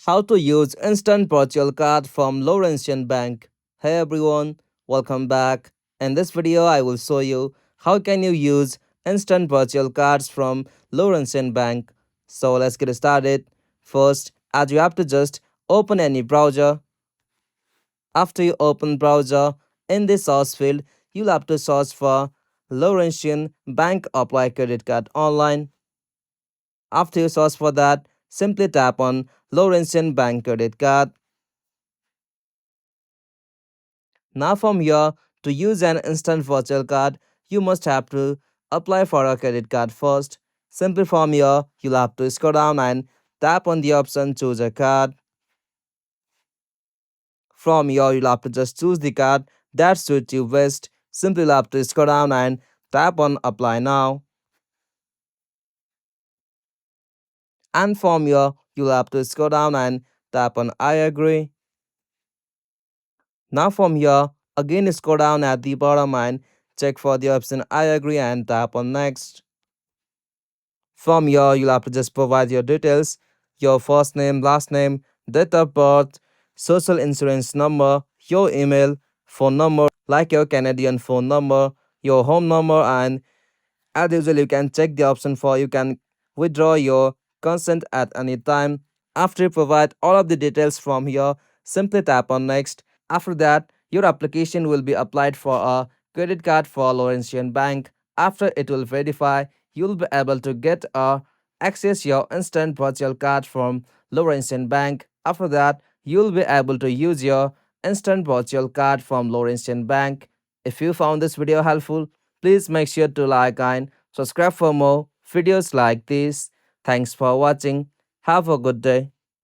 How to use instant virtual card from Laurentian Bank. Hey everyone, welcome back. In this video, I will show you how can you use instant virtual cards from Laurentian Bank. So let's get started. First, as you have to just open any browser. After you open browser, in the source field, you'll have to search for Laurentian Bank Apply Credit Card Online. After you search for that, simply tap on Laurentian Bank Credit Card. Now from here, to use an instant virtual card, you must have to apply for a credit card first. Simply from here, you'll have to scroll down and tap on the option choose a card. From here, you'll have to just choose the card that suits you best. Simply you'll have to scroll down and tap on apply now. And from here, you'll have to scroll down and tap on I agree. Now from here, again scroll down at the bottom and check for the option I agree and tap on next. From here, you'll have to just provide your details, your first name, last name, date of birth, social insurance number, your email, phone number, like your Canadian phone number, your home number, and as usual, you can check the option for you can withdraw your consent at any time. After you provide all of the details from here, simply tap on next. After that, your application will be applied for a credit card for Laurentian Bank. After it will verify, you'll be able to get a access your instant virtual card from Laurentian Bank. After that, you'll be able to use your instant virtual card from Laurentian Bank. If you found this video helpful, please make sure to like and subscribe for more videos like this. Thanks for watching. Have a good day.